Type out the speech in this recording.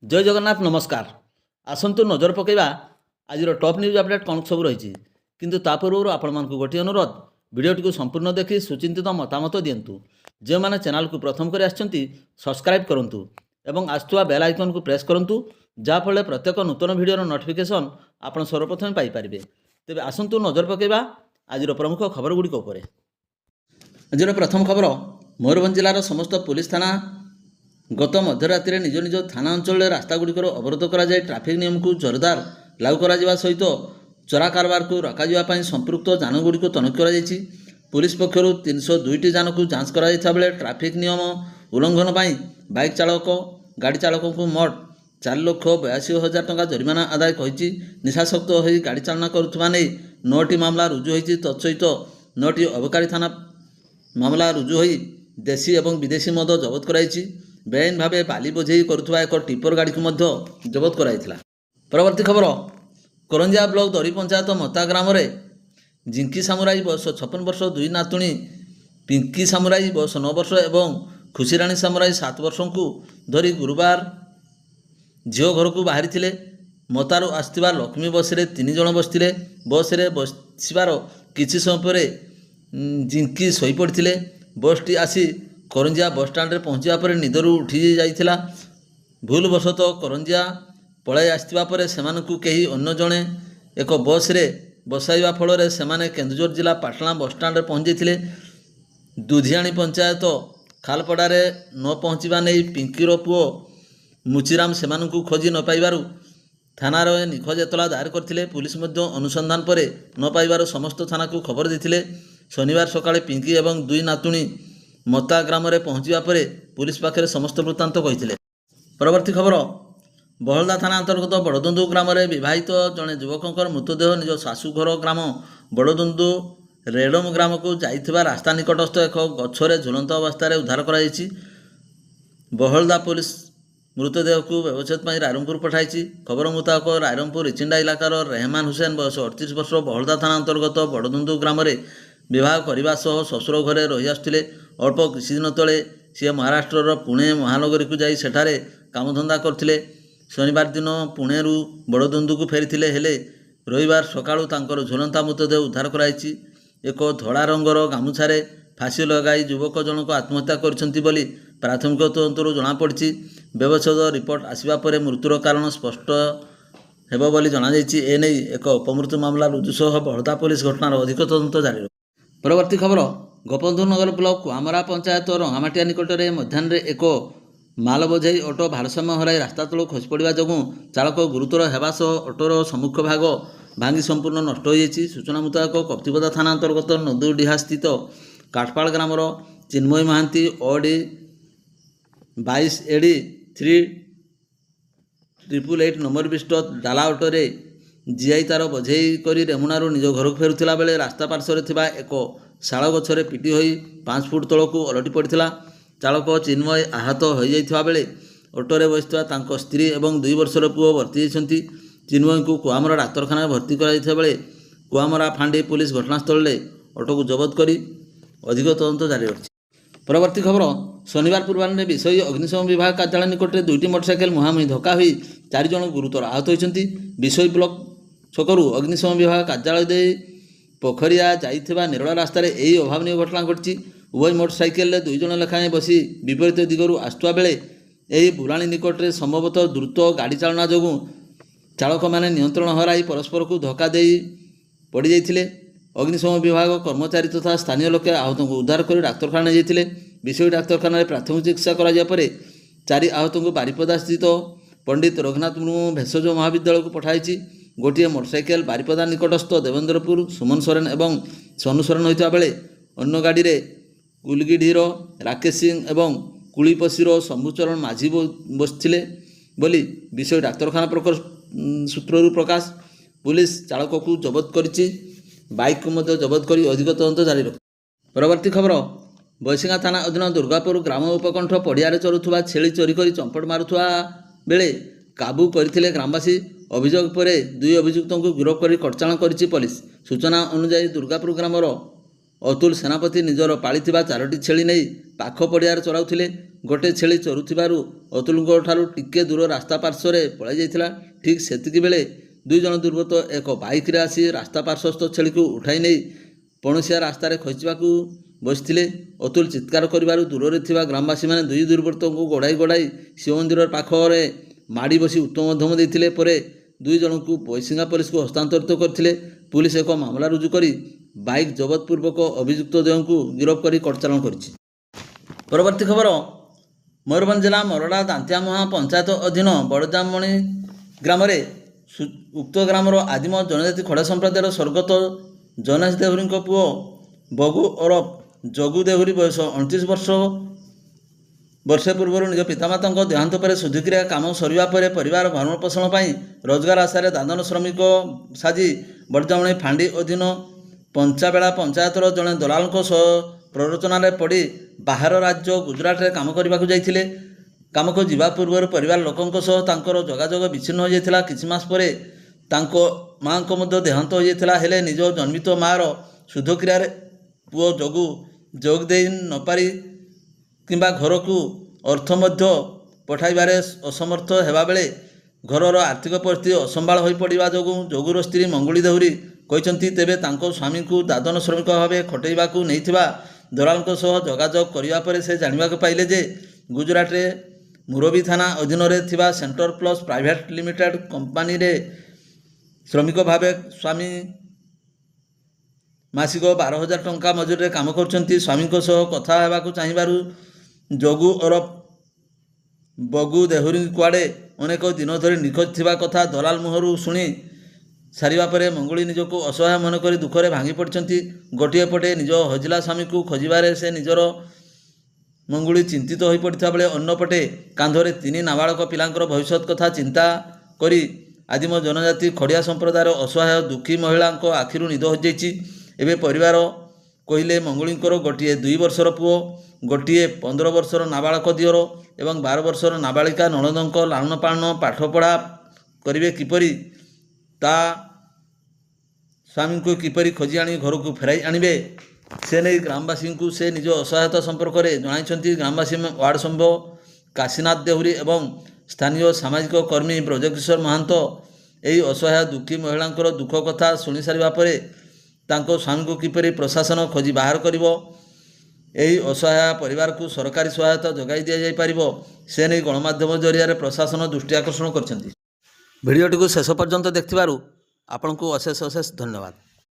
जय जगन्नाथ नमस्कार। आसतु नजर पकईवा आज टॉप न्यूज अपडेट कौन सब रही किंतु ता पूर्व आपण मानक गोटे अनुरोध भिडियोटी संपूर्ण देखि सुचिंतित मतामत दिंतु। जो मैंने चैनल को प्रथम कर सब्सक्राइब करूँ एवं आसुवा बेल आइकन को प्रेस करूँ जहाँफल प्रत्येक नूतन भिडियोर नोटिफिकेशन आप सर्वप्रथम पाइपर। तेज आसतु नजर पकईवा आज प्रमुख खबर गुड़िक उपर। आज प्रथम खबर मयूरभंज जिलार समस्त पुलिस थाना गत मध्यरात्रि निज निज थाना अंचल रास्तागुड़िकर अवरोध कराई ट्राफिक नियम को जोरदार लागू करा सहित चोरा कारबार को रखापी संपृक्त जानगुड़ी को तनखी कर पुलिस पक्षर 302टी जान को जांच करा बेले ट्राफिक नियम उल्लंघन पर बाइक चालक गाड़ी चालकों को मोट 4,82,000 टंका जरिमाना आदाय कही निशाशक्त हो गाड़ी चालना करुवा नहीं 9टी मामला रुजु होती तत्सहित 9टी अबकारी थाना मामला रुजु हो देशी और विदेशी मद जबत कराई बेआईन भाव बाली बोझे करुवा एक टिपर गाड़ी को जबत कराई। परवर्ती खबर करंजिया ब्लॉक दरी पंचायत मता ग्राम जिंकी सामुराई बयस 56 वर्ष दुई नातुणी पिंकी सामुराई बयस 9 वर्ष एवं खुशीराणी सामुराई 7 वर्ष को धरी गुरुवार झील घर को बाहरी थे। मतारू आसवा लक्ष्मी बस 3 जन बसते। बस बसबार किसी समय पर जिंकी शोई पड़ते। बसटी आसी करंजिया बस स्टाण्ड पहुँचा पर निदरू उठी जाइथिला। भूलवशत करंजिया पलाई आसवा पर सेमानकु कहीं अन्य जड़े एक बस रे बसाइबा फल से केन्दुझर जिला पाटणा बस स्टाण्ड पहुँच जाते। दुधियाणी पंचायत खालपड़ारे न पहुँचवा नहीं पिंकीर पुओ मुचिराम सेमानकु खोजी न पाइबारु थानार निखोज एतला दायर करथिले। पुलिस मध्य अनुसंधान पर न पाइबार समस्त थाना को खबर देथिले। शनिवार सकाळे पिंकी एवं दुई नातुणी मता ग्राम रे पहुँचवा पर पुलिस पाखे समस्त वृत्तांत कही। परवर्ती खबर बहलदा थाना अंतर्गत बड़दुंदु ग्राम रे विवाहित जड़े युवकर मृतदेह निज शाशुघर ग्राम बड़दुंदु रेडम ग्राम को जाइथिबा रास्ता निकटस्थ एक गछरे झुलंत अवस्था उद्धार कराई। बहलदा पुलिस मृतदेह को व्यवच्छेद पर रायरंगपुर पठाई। खबर मुताबक रायरंगपुर इचिंडा इलाकार रेहमान हुसैन बयस 38 वर्ष बहलदा थाना अंतर्गत बड़दुंदु ग्राम रे विवाह करने सह ससुर घरे रही आसुले। अल्प किसी दिन तले सी महाराष्ट्र पुणे महानगरी को जाई सेठारे कामधंदा करथिले। शनिवार दिन पुणेरू बड़दुंदु को फेरी हेले रविवार सकाळू तांकर झुलंता मृतदेह उद्धार कराई। एक धड़ा रंगर गामुछारे फांसी लगाई युवक जनक आत्महत्या करछंती बोली प्राथमिक तदंतरू जଣାपड़ी। व्यवच्छेद रिपोर्ट आसिबा परे मृत्युर कारण स्पष्ट हेबो बोली जणाଯାଇଛି। एने एक अपमृत्यु मामला रुजु सह बहलदा पुलिस घटनार अधिक तदंत जारी। परवर्ती खबर गोपबंधुनगर ब्लॉक कुआमरा पंचायत रंगामाटिया निकट में मध्याह्न एक माल बोझाई ऑटो भारसाम्य हराई रास्ता तलू खसी पड़ा जो चालक गुरुतर होगा सह ऑटोर सम्मुख भाग भांगी संपूर्ण नष्ट हो जाएगी। सूचना मुताबक कप्तिपदा थाना अंतर्गत नदुडीहा स्थित काठपाड़ ग्रामर चिन्मय महांती ओडी 22 एडी 3888 नंबर विशिष्ट डाला ऑटोरे जीआई तार बोझेई कर रेमुणारू निज घर को फेरुला बेले रास्ता पार्श्वर थिबा एक शाल गछरे पिटी होई 5 फुट तल को ओलटी पड़ता। चालक चिन्मय आहत हो जाइथिबा बेले ऑटोरे बसिथिबा तांको स्त्री एवं 2 वर्षर पुओ भर्ती होइछन्ति। चिन्मय को कुआमरा डाक्तरखाना भर्ती कराइथिबा बेले कुआमरा फांडी पुलिस घटनास्थल में ऑटो को जबत करी अधिक तदंत जारी रखिछि। परवर्ती खबर शनिवार पूर्वाह्न विषय अग्निशम विभाग कार्यालय निकट में 2टी मोटरसाइकेल मुहांमुही धक्का हुई 4 जन गुरुतर आहत होइछन्ति। विषय ब्लॉक छकरू अग्निशम विभाग कार्यालय दे पोखरिया जाइथिबा निरला रास्तार यही अभावनीय घटना घटी। उभय मोटरसाइकेल 2 जन लेखाएं बसी विपरीत दिगरू आसुवा बेले यही बुलाणी निकट में संभवतः द्रुत गाड़ी चालना जो चालक मैंने नियंत्रण हराई परस्पर को धक्का दे पड़ जाते। अग्निशम विभाग कर्मचारी तथा स्थानीय लोके आहत को उद्धार कर डाक्तरखाना जाते। विषय डाक्तरखाना प्राथमिक चिकित्सा कराइए 4 आहत को बारिपदा स्थित पंडित रघुनाथ मुर्मू भेषज महाविद्यालय को पठाई। गोटे मोटरसाइकेल बारिपदा निकटस्थ देवेन्द्रपुर सुमन सोरेन और सोनू सोरेन होता बेले अन्य गाड़ी में उलगिढ़ीर राकेश सिंह और कुलीपशीर शंभुचरण माझी बसते बोली विषय डाक्तरखाना सूत्रु प्रकाश। पुलिस चालक को जबत करिछि। बाइक को मध्य जबत करी अधिक तदंत जारी रख। परवर्ती खबर बैसिंगा थाना अधीन दुर्गापुर ग्राम उपकंठ पड़ियारे चलुवा छेली चोरी कर चंपट मारुवा बेले काबू करथिले ग्रामवासी। अभियोग पर 2 अभियुक्तों को गिरफ्त कर कटचाण करिछि पुलिस। सूचना अनुसार दुर्गापुर ग्रामर ଅତୁଲ ସେନାପତି ନିଜର ପାଳିଥିବା 4ଟି ଛେଳି ନେଇ ପାଖ ପଡ଼ିଆରେ ଚରାଉଥିଲେ। ଗୋଟିଏ ଛେଳି ଚରୁଥିବାରୁ ଅତୁଲଙ୍କ ଠାରୁ ଟିକେ ଦୂର ରାସ୍ତା ପାର୍ଶ୍ୱରେ ପଳାଇ ଯାଇଥିଲା। ଠିକ୍ ସେତିକି ବେଳେ 2 ଜଣ ଦୁର୍ବୃତ୍ତ ଏକ ବାଇକ୍ରେ ଆସି ରାସ୍ତା ପାର୍ଶ୍ୱସ୍ଥ ଛେଳିକୁ ଉଠାଇ ନେଇ ପଣସିଆ ରାସ୍ତାରେ ଖସିବାକୁ ବସିଥିଲେ। ଅତୁଲ ଚିତ୍କାର କରିବାରୁ ଦୂରରେ ଥିବା ଗ୍ରାମବାସୀମାନେ 2 ଦୁର୍ବୃତ୍ତଙ୍କୁ ଗୋଡ଼ାଇ ଶିବ ମନ୍ଦିର ପାଖରେ ମାଡ଼ି ବସି ଉତ୍ତମ ମଧ୍ୟମ ଦେଇଥିଲେ। ପରେ 2 ଜଣଙ୍କୁ ବୈଶିଙ୍ଗା ପୋଲିସକୁ ହସ୍ତାନ୍ତରିତ କରିଥିଲେ। ପୁଲିସ ଏକ ମାମଲା ରୁଜୁ କରି ବାଇକ୍ ଜବତ ପୂର୍ବକ ଅଭିଯୁକ୍ତ ଦ୍ୱୟଙ୍କୁ ଗିରଫ କରି କୋର୍ଟ ଚାଲାଣ କରିଛି। ପରବର୍ତ୍ତୀ ଖବର, ମୟୂରଭଞ୍ଜ ଜିଲ୍ଲା ମରଡ଼ା ଦାନ୍ତିଆମୁହାଁ ପଞ୍ଚାୟତ ଅଧୀନ ବଡ଼ଜାମଣି ଗ୍ରାମରେ ଉକ୍ତ ଗ୍ରାମର ଆଦିମ ଜନଜାତି ଖଡ଼ା ସମ୍ପ୍ରଦାୟର ସ୍ୱର୍ଗତ ଜନେଶ ଦେହୁରୀଙ୍କ ପୁଅ ବଗୁ ଓରଫ ଜଗୁ ଦେହୁରୀ ବୟସ 29 ବର୍ଷ ପୂର୍ବରୁ ନିଜ ପିତାମାତାଙ୍କ ଦେହାନ୍ତ ପରେ ଶୁଦ୍ଧିକ୍ରିୟା କାମ ସରିବା ପରେ ପରିବାର ଭରଣ ପୋଷଣ ପାଇଁ ରୋଜଗାର ଆଶାରେ ଦାଦନ ଶ୍ରମିକ ସାଜି ବଡ଼ଜାମଣି ଫାଣ୍ଡି ଅଧୀନ ପଞ୍ଚାବେଳା ପଞ୍ଚାୟତର ଜଣେ ଦଲାଲଙ୍କ ସହ ପ୍ରରୋଚନାରେ ପଡ଼ି ବାହାର ରାଜ୍ୟ ଗୁଜରାଟରେ କାମ କରିବାକୁ ଯାଇଥିଲେ। କାମକୁ ଯିବା ପୂର୍ବରୁ ପରିବାର ଲୋକଙ୍କ ସହ ତାଙ୍କର ଯୋଗାଯୋଗ ବିଚ୍ଛିନ୍ନ ହୋଇଯାଇଥିଲା। କିଛି ମାସ ପରେ ତାଙ୍କ ମାଆଙ୍କ ମଧ୍ୟ ଦେହାନ୍ତ ହୋଇଯାଇଥିଲା। ହେଲେ ନିଜ ଜନ୍ମିତ ମାଆର ଶୁଦ୍ଧକ୍ରିୟାରେ ପୁଅ ଯୋଗ ଦେଇ ନପାରି କିମ୍ବା ଘରକୁ ଅର୍ଥ ମଧ୍ୟ ପଠାଇବାରେ ଅସମର୍ଥ ହେବାବେଳେ ଘରର ଆର୍ଥିକ ପରିସ୍ଥିତି ଅସମ୍ଭାଳ ହୋଇପଡ଼ିବା ଯୋଗୁଁ ଯୋଗୁର ସ୍ତ୍ରୀ ମଙ୍ଗୁଳି ଦେହୁରୀ କହିଛନ୍ତି ତେବେ ତାଙ୍କ ସ୍ୱାମୀଙ୍କୁ ଦାଦନ ଶ୍ରମିକ ଭାବେ ଖଟେଇବାକୁ ନେଇଥିବା ଦଲାଲଙ୍କ ସହ ଯୋଗାଯୋଗ କରିବା ପରେ ସେ ଜାଣିବାକୁ ପାଇଲେ ଯେ ଗୁଜରାଟରେ ମୁରବୀ ଥାନା ଅଧୀନରେ ଥିବା ସେଣ୍ଟର ପ୍ଲସ୍ ପ୍ରାଇଭେଟ୍ ଲିମିଟେଡ୍ କମ୍ପାନୀରେ ଶ୍ରମିକ ଭାବେ ସ୍ୱାମୀ ମାସିକ 12,000 ଟଙ୍କା ମଜୁରୀରେ କାମ କରୁଛନ୍ତି। ସ୍ୱାମୀଙ୍କ ସହ କଥା ହେବାକୁ ଚାହିଁବାରୁ ଯୋଗୁ ଓରଫ ବଗୁ ଦେହୁରୀ କୁଆଡ଼େ ଅନେକ ଦିନ ଧରି ନିଖୋଜ ଥିବା କଥା ଦଲାଲ ମୁହଁରୁ ଶୁଣି ସାରିବା ପରେ ମଙ୍ଗୁଳି ନିଜକୁ ଅସହାୟ ମନେକରି ଦୁଃଖରେ ଭାଙ୍ଗି ପଡ଼ିଛନ୍ତି। ଗୋଟିଏ ପଟେ ନିଜ ହଜିଲା ସ୍ୱାମୀକୁ ଖୋଜିବାରେ ସେ ନିଜର ମଙ୍ଗୁଳି ଚିନ୍ତିତ ହୋଇପଡ଼ିଥିବା ବେଳେ ଅନ୍ୟପଟେ କାନ୍ଧରେ 3 ନାବାଳକ ପିଲାଙ୍କର ଭବିଷ୍ୟତ କଥା ଚିନ୍ତା କରି ଆଦିମ ଜନଜାତି ଖଡ଼ିଆ ସମ୍ପ୍ରଦାୟର ଅସହାୟ ଦୁଃଖୀ ମହିଳାଙ୍କ ଆଖିରୁ ନିଦ ହଜିଯାଇଛି। ଏବେ ପରିବାର କହିଲେ ମଙ୍ଗୁଳିଙ୍କର ଗୋଟିଏ 2 ବର୍ଷର ପୁଅ, ଗୋଟିଏ 15 ବର୍ଷର ନାବାଳକ ଦିଅର ଏବଂ 12 ବର୍ଷର ନାବାଳିକା ନଣନ୍ଦଙ୍କ ଲାଳନ ପାଳନ ପାଠପଢ଼ା କରିବେ କିପରି, ତା ସ୍ୱାମୀଙ୍କୁ କିପରି ଖୋଜି ଆଣି ଘରକୁ ଫେରାଇ ଆଣିବେ ସେ ନେଇ ଗ୍ରାମବାସୀଙ୍କୁ ସେ ନିଜ ଅସହାୟତା ସମ୍ପର୍କରେ ଜଣାଇଛନ୍ତି। ଗ୍ରାମବାସୀ ୱାର୍ଡ଼ ସଭ୍ୟ କାଶୀନାଥ ଦେହୁରୀ ଏବଂ ସ୍ଥାନୀୟ ସାମାଜିକ କର୍ମୀ ବ୍ରଜକିଶୋର ମହାନ୍ତ ଏହି ଅସହାୟ ଦୁଃଖୀ ମହିଳାଙ୍କର ଦୁଃଖ କଥା ଶୁଣିସାରିବା ପରେ ତାଙ୍କ ସ୍ୱାମୀଙ୍କୁ କିପରି ପ୍ରଶାସନ ଖୋଜି ବାହାର କରିବ, ଏହି ଅସହାୟ ପରିବାରକୁ ସରକାରୀ ସହାୟତା ଯୋଗାଇ ଦିଆଯାଇପାରିବ ସେ ନେଇ ଗଣମାଧ୍ୟମ ଜରିଆରେ ପ୍ରଶାସନ ଦୃଷ୍ଟି ଆକର୍ଷଣ କରିଛନ୍ତି। ଭିଡ଼ିଓଟିକୁ ଶେଷ ପର୍ଯ୍ୟନ୍ତ ଦେଖିଥିବାରୁ ଆପଣଙ୍କୁ ଅଶେଷ ଧନ୍ୟବାଦ।